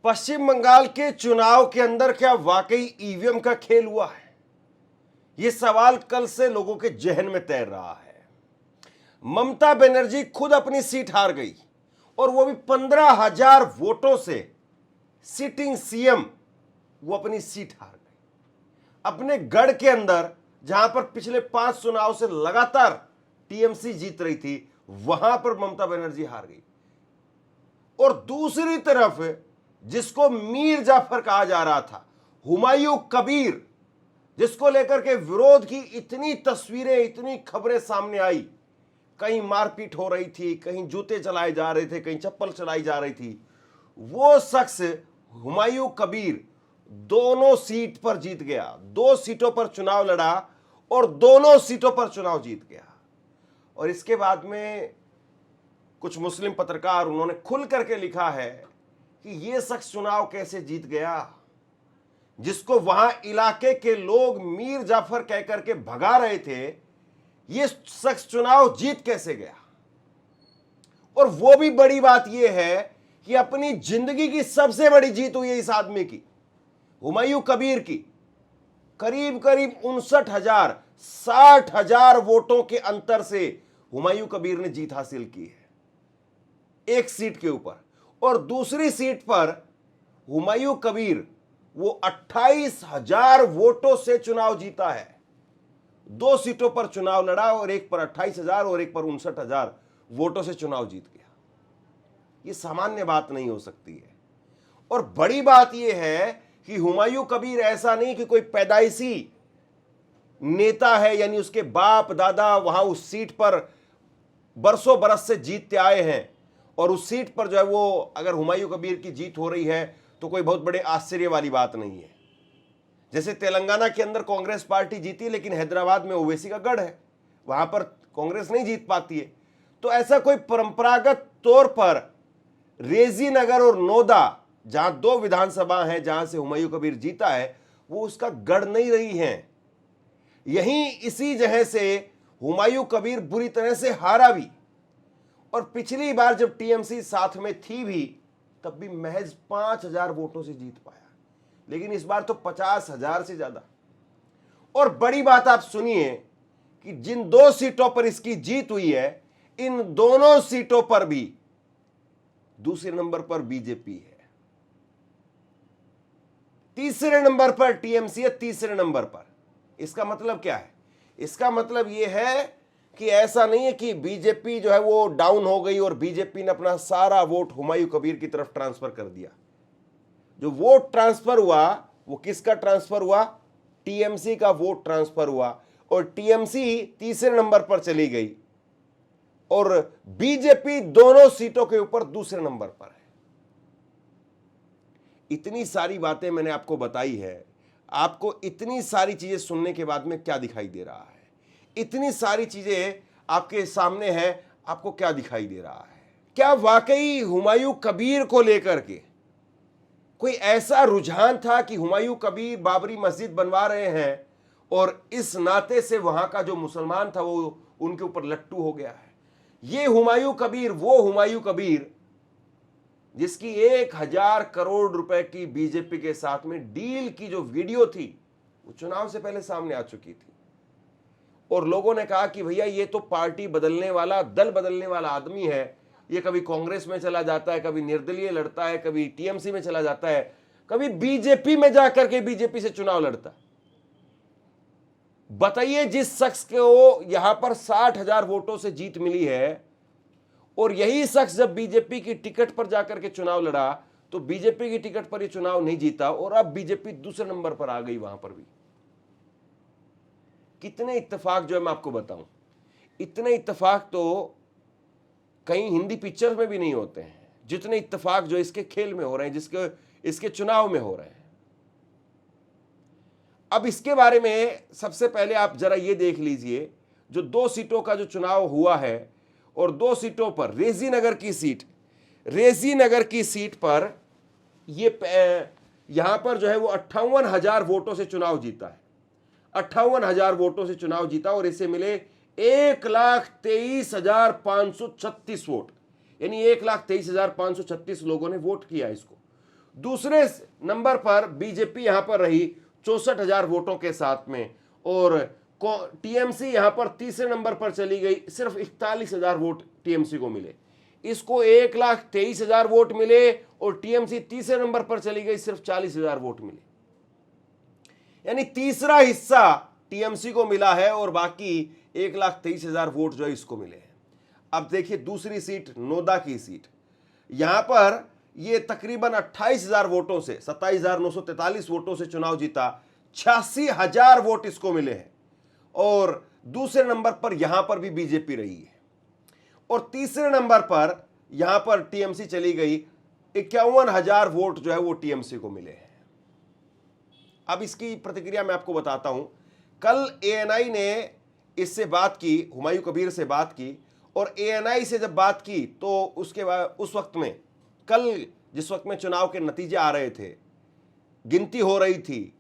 पश्चिम बंगाल के चुनाव के अंदर क्या वाकई ईवीएम का खेल हुआ है? यह सवाल कल से लोगों के जहन में तैर रहा है। ममता बनर्जी खुद अपनी सीट हार गई और वो भी 15,000 वोटों से। सिटिंग सीएम वो अपनी सीट हार गई अपने गढ़ के अंदर, जहां पर पिछले 5 चुनाव से लगातार टीएमसी जीत रही थी, वहां पर ममता बनर्जी हार गई। और दूसरी तरफ जिसको मीर जाफर कहा जा रहा था, हुमायूं कबीर, जिसको लेकर के विरोध की इतनी तस्वीरें, इतनी खबरें सामने आई, कहीं मारपीट हो रही थी, कहीं जूते चलाए जा रहे थे, कहीं चप्पल चलाई जा रही थी, वो शख्स हुमायूं कबीर दोनों सीट पर जीत गया। 2 सीटों पर चुनाव लड़ा और दोनों सीटों पर चुनाव जीत गया। और इसके बाद में कुछ मुस्लिम पत्रकार, उन्होंने खुल करके लिखा है कि यह शख्स चुनाव कैसे जीत गया, जिसको वहां इलाके के लोग मीर जाफर कहकर के भगा रहे थे, यह शख्स चुनाव जीत कैसे गया। और वो भी बड़ी बात यह है कि अपनी जिंदगी की सबसे बड़ी जीत हुई है इस आदमी की, हुमायूं कबीर की। करीब करीब 59,000, 60,000 वोटों के अंतर से हुमायूं कबीर ने जीत हासिल की है एक सीट के ऊपर। और दूसरी सीट पर हुमायूं कबीर वो 28,000 वोटों से चुनाव जीता है। 2 सीटों पर चुनाव लड़ा और एक पर 28,000 और एक पर 59,000 वोटों से चुनाव जीत गया। ये सामान्य बात नहीं हो सकती है। और बड़ी बात यह है कि हुमायूं कबीर ऐसा नहीं कि कोई पैदाइशी नेता है, यानी उसके बाप दादा वहां उस सीट पर बरसों बरस से जीतते आए हैं, और उस सीट पर जो है वो, अगर हुमायूं कबीर की जीत हो रही है तो कोई बहुत बड़े आश्चर्य वाली बात नहीं है। जैसे तेलंगाना के अंदर कांग्रेस पार्टी जीती, लेकिन हैदराबाद में ओवैसी का गढ़ है, वहां पर कांग्रेस नहीं जीत पाती है। तो ऐसा कोई परंपरागत तौर पर रेजी नगर और नोदा, जहां 2 विधानसभा हैं जहां से हुमायूं कबीर जीता है, वो उसका गढ़ नहीं रही हैं। यहीं इसी जगह से हुमायूं कबीर बुरी तरह से हारा भी। और पिछली बार जब टीएमसी साथ में थी भी, तब भी महज 5,000 वोटों से जीत पाया, लेकिन इस बार तो 50,000 से ज्यादा। और बड़ी बात आप सुनिए कि जिन 2 सीटों पर इसकी जीत हुई है, इन दोनों सीटों पर भी दूसरे नंबर पर बीजेपी है, तीसरे नंबर पर टीएमसी है, तीसरे नंबर पर। इसका मतलब क्या है? इसका मतलब यह है कि ऐसा नहीं है कि बीजेपी जो है वो डाउन हो गई और बीजेपी ने अपना सारा वोट हुमायूं कबीर की तरफ ट्रांसफर कर दिया। जो वोट ट्रांसफर हुआ वो किसका ट्रांसफर हुआ? टीएमसी का वोट ट्रांसफर हुआ, और टीएमसी तीसरे नंबर पर चली गई और बीजेपी दोनों सीटों के ऊपर दूसरे नंबर पर है। इतनी सारी बातें मैंने आपको बताई है। आपको इतनी सारी चीजें सुनने के बाद में क्या दिखाई दे रहा है? इतनी सारी चीजें आपके सामने हैं, आपको क्या दिखाई दे रहा है? क्या वाकई हुमायूं कबीर को लेकर के कोई ऐसा रुझान था कि हुमायूं कबीर बाबरी मस्जिद बनवा रहे हैं और इस नाते से वहां का जो मुसलमान था वो उनके ऊपर लट्टू हो गया है? ये हुमायूं कबीर वो हुमायूं कबीर जिसकी 1,000 करोड़ रुपए की बीजेपी के साथ में डील की जो वीडियो थी, वो चुनाव से पहले सामने आ चुकी थी। और लोगों ने कहा कि भैया ये तो पार्टी बदलने वाला, दल बदलने वाला आदमी है, ये कभी कांग्रेस में चला जाता है, कभी निर्दलीय लड़ता है, कभी टीएमसी में चला जाता है, कभी बीजेपी में जाकर के बीजेपी से चुनाव लड़ता। बताइए, जिस शख्स को यहां पर 60,000 वोटों से जीत मिली है, और यही शख्स जब बीजेपी की टिकट पर जाकर के चुनाव लड़ा तो बीजेपी की टिकट पर ही चुनाव नहीं जीता, और अब बीजेपी दूसरे नंबर पर आ गई वहां पर भी। कितने इत्तेफाक जो है मैं आपको बताऊं, इतने इत्तेफाक तो कहीं हिंदी पिक्चर में भी नहीं होते हैं, जितने इत्तेफाक जो इसके खेल में हो रहे हैं, जिसके इसके चुनाव में हो रहे हैं। अब इसके बारे में सबसे पहले आप जरा ये देख लीजिए, जो 2 सीटों का जो चुनाव हुआ है, और 2 सीटों पर रेजी नगर की सीट पर ये यहां पर जो है वो 58,000 वोटों से चुनाव जीता है। 58,000 वोटों से चुनाव जीता और इसे मिले 1,23,536 वोट, यानी 1,23,536 लोगों ने वोट किया इसको। दूसरे नंबर पर बीजेपी यहां पर रही 64,000 वोटों के साथ में, और टीएमसी यहां पर तीसरे नंबर पर चली गई, सिर्फ 41,000 वोट टीएमसी को मिले। इसको 1,23,000 वोट मिले और टीएमसी तीसरे नंबर पर चली गई, सिर्फ 40,000 वोट मिले। यानी तीसरा हिस्सा टीएमसी को मिला है और बाकी 1,23,000 वोट जो है इसको मिले हैं। अब देखिए दूसरी सीट, नोदा की सीट, यहां पर ये तकरीबन 28,000 वोटों से, 27,943 वोटों से चुनाव जीता, 86,000 वोट इसको मिले हैं, और दूसरे नंबर पर यहां पर भी बीजेपी रही है, और तीसरे नंबर पर यहां पर टीएमसी चली गई, 51,000 वोट जो है वो टीएमसी को मिले हैं। अब इसकी प्रतिक्रिया मैं आपको बताता हूं। कल एएनआई ने इससे बात की, हुमायूं कबीर से बात की, और एएनआई से जब बात की तो उसके बाद उस वक्त में, कल जिस वक्त में चुनाव के नतीजे आ रहे थे, गिनती हो रही थी,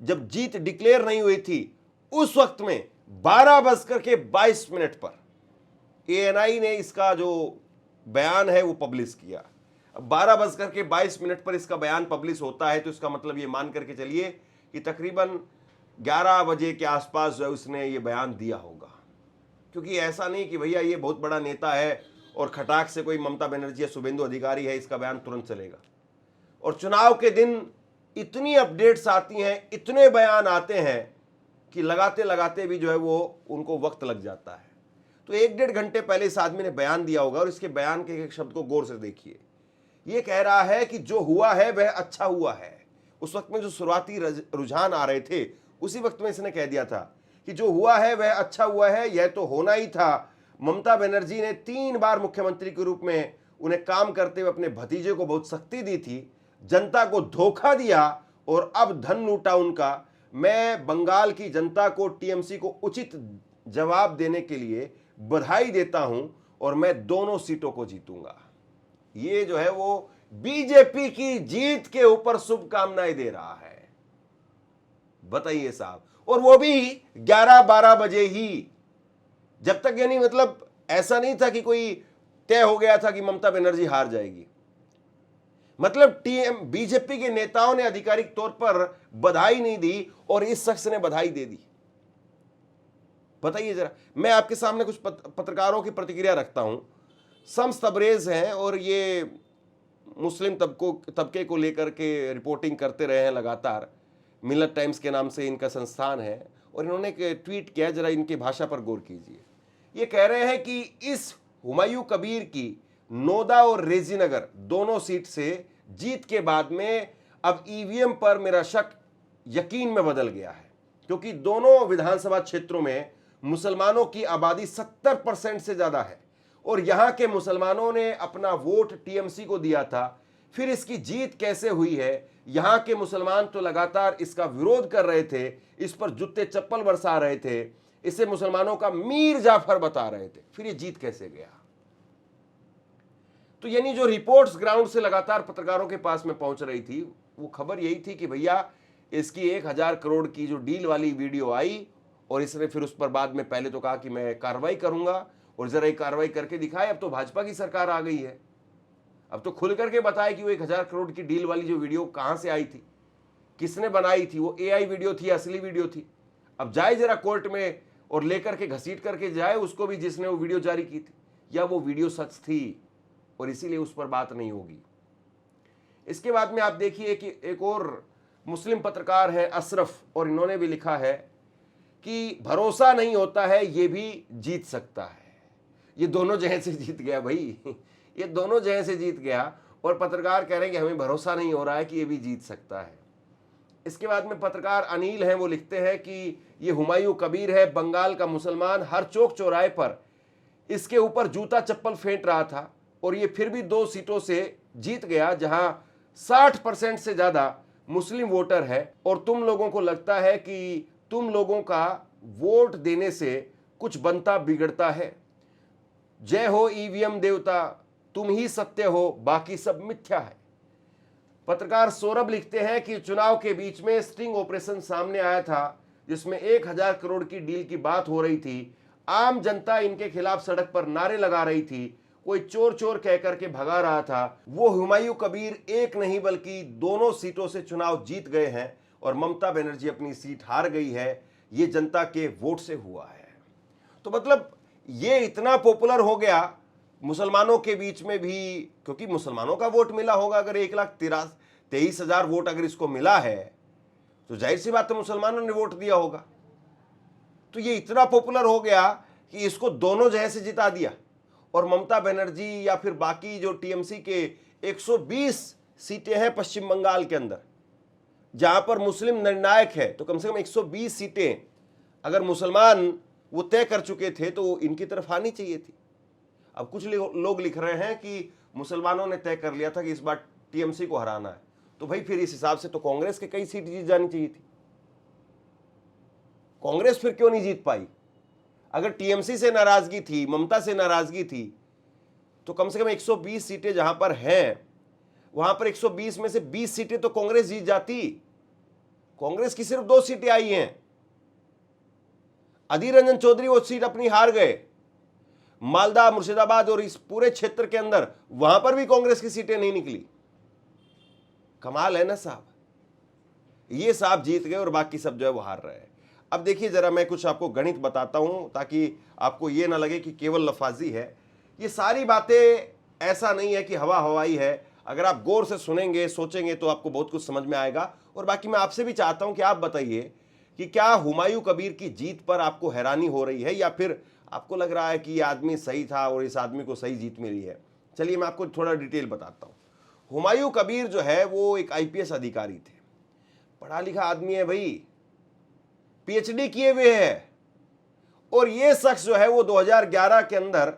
जब जीत डिक्लेयर नहीं हुई थी, उस वक्त में 12:22 पर एएनआई ने इसका जो बयान है वो पब्लिश किया। अब 12:22 पर इसका बयान पब्लिश होता है तो इसका मतलब ये मान करके चलिए कि तकरीबन 11 बजे के आसपास जो है उसने ये बयान दिया होगा, क्योंकि ऐसा नहीं कि भैया ये बहुत बड़ा नेता है और खटाक से कोई ममता बनर्जी या शुभेंदु अधिकारी है, इसका बयान तुरंत चलेगा। और चुनाव के दिन इतनी अपडेट्स आती हैं, इतने बयान आते हैं कि लगाते लगाते भी जो है वो उनको वक्त लग जाता है। तो 1-1.5 घंटे पहले इस आदमी ने बयान दिया होगा, और इसके बयान के एक शब्द को गौर से देखिए। ये कह रहा है कि जो हुआ है वह अच्छा हुआ है। उस वक्त में जो शुरुआती रुझान आ रहे थे, उसी वक्त में इसने कह दिया था कि जो हुआ है वह अच्छा हुआ है, यह तो होना ही था। ममता बनर्जी ने 3 बार मुख्यमंत्री के रूप में उन्हें काम करते हुए अपने भतीजे को बहुत शक्ति दी थी, जनता को धोखा दिया और अब धन लूटा उनका। मैं बंगाल की जनता को, टीएमसी को उचित जवाब देने के लिए बधाई देता हूं और मैं दोनों सीटों को जीतूंगा। ये जो है वो बीजेपी की जीत के ऊपर शुभकामनाएं दे रहा है। बताइए साहब, और वो भी 11-12 बजे ही, जब तक, यानी मतलब ऐसा नहीं था कि कोई तय हो गया था कि ममता बनर्जी हार जाएगी। मतलब बीजेपी के नेताओं ने आधिकारिक तौर पर बधाई नहीं दी और इस शख्स ने बधाई दे दी। बताइए जरा, मैं आपके सामने कुछ पत्रकारों की प्रतिक्रिया रखता हूं। शम्स तबरेज हैं और ये मुस्लिम तबके को लेकर के रिपोर्टिंग करते रहे हैं लगातार। मिलत टाइम्स के नाम से इनका संस्थान है, और इन्होंने एक ट्वीट किया, जरा इनकी भाषा पर गौर कीजिए। ये कह रहे हैं कि इस हुमायूं कबीर की नोदा और रेजीनगर दोनों सीट से जीत के बाद में अब ईवीएम पर मेरा शक यकीन में बदल गया है, क्योंकि दोनों विधानसभा क्षेत्रों में मुसलमानों की आबादी 70% से ज्यादा है, और यहां के मुसलमानों ने अपना वोट टीएमसी को दिया था। फिर इसकी जीत कैसे हुई है? यहां के मुसलमान तो लगातार इसका विरोध कर रहे थे, इस पर जूते चप्पल बरसा रहे थे, इसे मुसलमानों का मीर जाफर बता रहे थे, फिर ये जीत कैसे गया? तो यानी जो रिपोर्ट्स ग्राउंड से लगातार पत्रकारों के पास में पहुंच रही थी, वो खबर यही थी कि भैया इसकी 1,000 करोड़ की जो डील वाली वीडियो आई, और इसने फिर उस पर बाद में पहले तो कहा कि मैं कार्रवाई करूंगा, और जरा एक कार्रवाई करके दिखाए। अब तो भाजपा की सरकार आ गई है, अब तो खुल करके बताए कि वो 1,000 करोड़ की डील वाली जो वीडियो कहां से आई थी, किसने बनाई थी, वो एआई वीडियो थी, असली वीडियो थी। अब जाए जरा कोर्ट में और लेकर के घसीट करके जाए उसको भी जिसने वो वीडियो जारी की थी, या वो वीडियो सच थी और इसीलिए उस पर बात नहीं होगी। इसके बाद में आप देखिए कि एक और मुस्लिम पत्रकार है अशरफ, और इन्होंने भी लिखा है कि भरोसा नहीं होता है ये भी जीत सकता है। ये दोनों जगह से जीत गया भाई, ये दोनों जगह से जीत गया, और पत्रकार कह रहे हैं कि हमें भरोसा नहीं हो रहा है कि ये भी जीत सकता है। इसके बाद में पत्रकार अनिल हैं, वो लिखते हैं कि ये हुमायूं कबीर है, बंगाल का मुसलमान, हर चौक चौराहे पर इसके ऊपर जूता चप्पल फेंट रहा था, और ये फिर भी 2 सीटों से जीत गया जहां 60% से ज्यादा मुस्लिम वोटर है, और तुम लोगों को लगता है कि तुम लोगों का वोट देने से कुछ बनता बिगड़ता है। जय हो ईवीएम देवता, तुम ही सत्य हो, बाकी सब मिथ्या है। पत्रकार सौरभ लिखते हैं कि चुनाव के बीच में स्टिंग ऑपरेशन सामने आया था, जिसमें 1,000 करोड़ की डील की बात हो रही थी। आम जनता इनके खिलाफ सड़क पर नारे लगा रही थी, कोई चोर चोर कह करके भगा रहा था, वो हुमायूं कबीर एक नहीं बल्कि दोनों सीटों से चुनाव जीत गए हैं और ममता बनर्जी अपनी सीट हार गई है। ये जनता के वोट से हुआ है। तो मतलब ये इतना पॉपुलर हो गया मुसलमानों के बीच में भी, क्योंकि मुसलमानों का वोट मिला होगा। अगर 1,23,000 वोट अगर इसको मिला है तो जाहिर सी बात है मुसलमानों ने वोट दिया होगा। तो ये इतना पॉपुलर हो गया कि इसको दोनों जगह से जिता दिया। और ममता बनर्जी या फिर बाकी जो टीएमसी के 120 सीटें हैं पश्चिम बंगाल के अंदर, जहां पर मुस्लिम निर्णायक है, तो कम से कम 120 सीटें अगर मुसलमान वो तय कर चुके थे तो इनकी तरफ आनी चाहिए थी। अब कुछ लोग लिख रहे हैं कि मुसलमानों ने तय कर लिया था कि इस बार टीएमसी को हराना है, तो भाई फिर इस हिसाब से तो कांग्रेस के कई सीट जीत जानी चाहिए थी। कांग्रेस फिर क्यों नहीं जीत पाई? अगर टीएमसी से नाराजगी थी, ममता से नाराजगी थी, तो कम से कम 120 सीटें जहां पर हैं, वहां पर 120 में से 20 सीटें तो कांग्रेस जीत जाती। कांग्रेस की सिर्फ 2 सीटें आई हैं। अधीर रंजन चौधरी वो सीट अपनी हार गए। मालदा, मुर्शिदाबाद और इस पूरे क्षेत्र के अंदर वहां पर भी कांग्रेस की सीटें नहीं निकली। कमाल है ना साहब। ये साहब जीत गए और बाकी सब जो है वो हार रहे हैं। अब देखिए जरा मैं कुछ आपको गणित बताता हूं ताकि आपको ये ना लगे कि केवल लफाजी है। ये सारी बातें ऐसा नहीं है कि हवा हवाई है। अगर आप गौर से सुनेंगे, सोचेंगे तो आपको बहुत कुछ समझ में आएगा। और बाकी मैं आपसे भी चाहता हूं कि आप बताइए कि क्या हुमायूं कबीर की जीत पर आपको हैरानी हो रही है या फिर आपको लग रहा है कि ये आदमी सही था और इस आदमी को सही जीत मिली है। चलिए मैं आपको थोड़ा डिटेल बताता हूं। हुमायूं कबीर जो है वो एक आईपीएस अधिकारी थे, पढ़ा लिखा आदमी है भाई, पीएचडी किए हुए हैं। और ये शख्स जो है वो 2011 के अंदर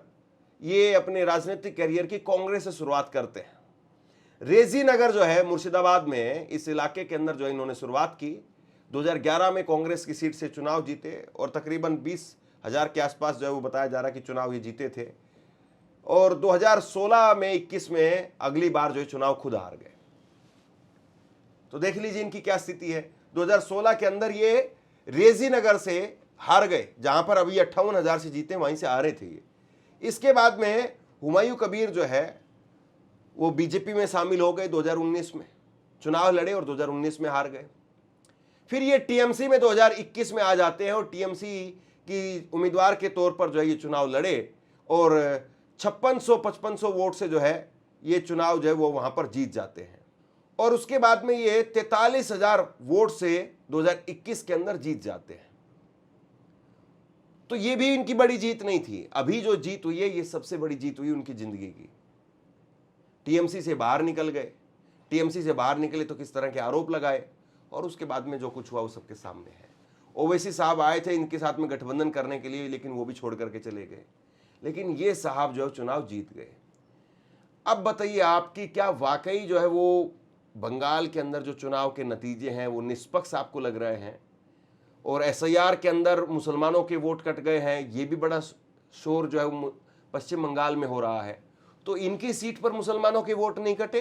ये अपने राजनीतिक करियर की कांग्रेस से शुरुआत करते हैं। रेजी नगर जो है मुर्शिदाबाद में, इस इलाके के अंदर जो इन्होंने शुरुआत की। 2011 में कांग्रेस की सीट से चुनाव जीते और तकरीबन 20,000 के आसपास जो है वो बताया जा रहा है कि चुनाव ये जीते थे। और 2016 में 21 में अगली बार जो है चुनाव खुद हार गए। तो देख लीजिए इनकी क्या स्थिति है। 2016 के अंदर ये रेजी नगर से हार गए, जहां पर अभी 58,000 से जीते, वहीं से हारे थे ये। इसके बाद में हुमायूं कबीर जो है वो बीजेपी में शामिल हो गए। 2019 में चुनाव लड़े और 2019 में हार गए। फिर ये टीएमसी में 2021 में आ जाते हैं और टीएमसी की उम्मीदवार के तौर पर जो है ये चुनाव लड़े और 5600-5500 वोट से जो है ये चुनाव जो है वो वहां पर जीत जाते हैं। और उसके बाद में ये 43,000 वोट से 2021 के अंदर जीत जाते हैं। तो ये भी इनकी बड़ी जीत नहीं थी। अभी जो जीत हुई है ये सबसे बड़ी जीत हुई उनकी जिंदगी की। टीएमसी से बाहर निकल गए। टीएमसी से बाहर निकले तो किस तरह के आरोप लगाए और उसके बाद में जो कुछ हुआ वो सबके सामने है। ओवैसी साहब आए थे इनके साथ में गठबंधन करने के लिए, लेकिन वो भी छोड़ करके चले गए। लेकिन ये साहब जो है चुनाव जीत गए। अब बताइए आपकी क्या वाकई जो है वो बंगाल के अंदर जो चुनाव के नतीजे हैं वो निष्पक्ष आपको लग रहे हैं? और एसआईआर के अंदर मुसलमानों के वोट कट गए हैं, ये भी बड़ा शोर जो है पश्चिम बंगाल में हो रहा है। तो इनकी सीट पर मुसलमानों के वोट नहीं कटे,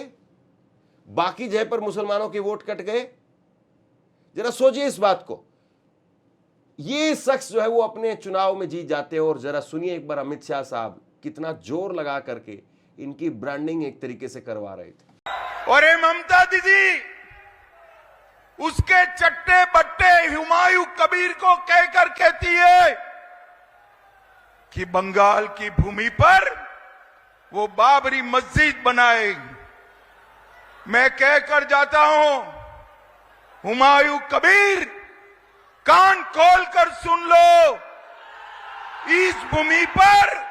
बाकी जगह पर मुसलमानों के वोट कट गए। जरा सोचिए इस बात को। ये शख्स जो है वो अपने चुनाव में जीत जाते हैं। और जरा सुनिए एक बार अमित शाह साहब कितना जोर लगा करके इनकी ब्रांडिंग एक तरीके से करवा रहे थे। और ये ममता दीदी उसके चट्टे बट्टे हुमायूं कबीर को कहकर कहती है कि बंगाल की भूमि पर वो बाबरी मस्जिद बनाएगी। मैं कहकर जाता हूं, हुमायूं कबीर कान खोलकर सुन लो, इस भूमि पर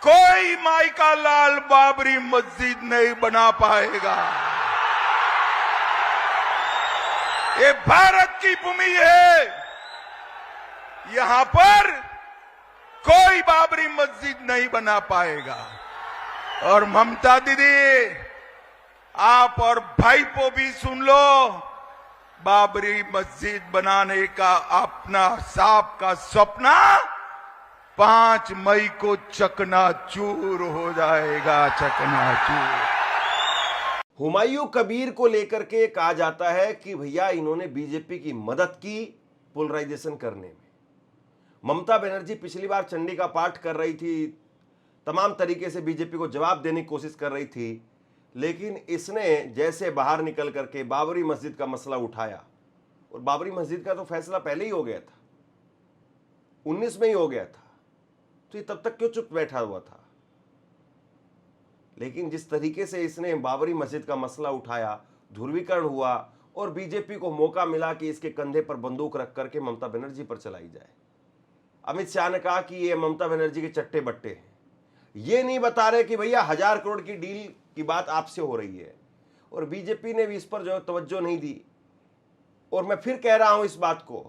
कोई माई का लाल बाबरी मस्जिद नहीं बना पाएगा। ये भारत की भूमि है, यहां पर कोई बाबरी मस्जिद नहीं बना पाएगा। और ममता दीदी आप और भाईपो भी सुन लो, बाबरी मस्जिद बनाने का अपना सांप का सपना 5 मई को चकनाचूर हो जाएगा, चकनाचूर। हुमायूं कबीर को लेकर के कहा जाता है कि भैया इन्होंने बीजेपी की मदद की पोलराइजेशन करने में। ममता बनर्जी पिछली बार चंडी का पाठ कर रही थी तमाम तरीके से बीजेपी को जवाब देने की कोशिश कर रही थी, लेकिन इसने जैसे बाहर निकल करके बाबरी मस्जिद का मसला उठाया, और बाबरी मस्जिद का तो फैसला पहले ही हो गया था, 19 में ही हो गया था, तो ये तब तक क्यों चुप बैठा हुआ था। लेकिन जिस तरीके से इसने बाबरी मस्जिद का मसला उठाया, ध्रुवीकरण हुआ और बीजेपी को मौका मिला कि इसके कंधे पर बंदूक रख करके ममता बनर्जी पर चलाई जाए। अमित शाह ने कहा कि ये ममता बनर्जी के चट्टे बट्टे हैं, ये नहीं बता रहे कि भैया 1000 करोड़ की डील की बात आपसे हो रही है, और बीजेपी ने भी इस पर जो तवज्जो नहीं दी। और मैं फिर कह रहा हूं इस बात को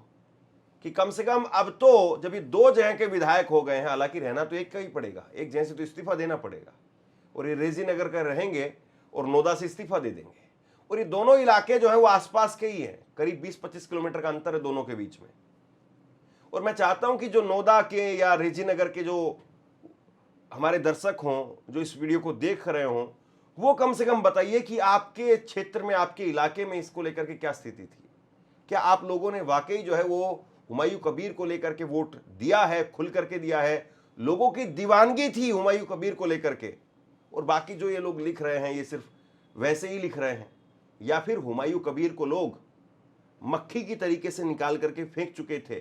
कि कम से कम अब तो जब ये 2 जगह के विधायक हो गए हैं, हालांकि रहना तो एक का ही पड़ेगा, एक जगह से तो इस्तीफा देना पड़ेगा, और ये रेजी नगर का रहेंगे और नोदा से इस्तीफा दे देंगे। और ये दोनों इलाके जो है वो आसपास के ही हैं, करीब 20-25 किलोमीटर का अंतर है दोनों के बीच में। और मैं चाहता हूं कि जो नोदा के या रेजी नगर के जो हमारे दर्शक हों, जो इस वीडियो को देख रहे हों, वो कम से कम बताइए कि आपके क्षेत्र में, आपके इलाके में इसको लेकर के क्या स्थिति थी। क्या आप लोगों ने वाकई जो है वो हुमायूं कबीर को लेकर के वोट दिया है, खुल करके दिया है, लोगों की दीवानगी थी हुमायूं कबीर को लेकर के, और बाकी जो ये लोग लिख रहे हैं ये सिर्फ वैसे ही लिख रहे हैं, या फिर हुमायूं कबीर को लोग मक्खी की तरीके से निकाल करके फेंक चुके थे,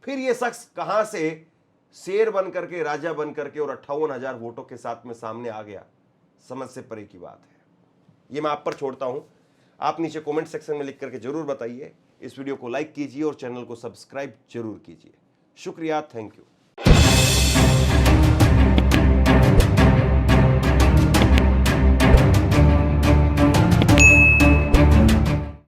फिर ये शख्स कहां से शेर बन करके, राजा बन करके और 58,000 वोटों के साथ में सामने आ गया, समझ से परे की बात है। ये मैं आप पर छोड़ता हूं, आप नीचे कमेंट सेक्शन में लिख करके जरूर बताइए। इस वीडियो को लाइक कीजिए और चैनल को सब्सक्राइब जरूर कीजिए। शुक्रिया, थैंक यू।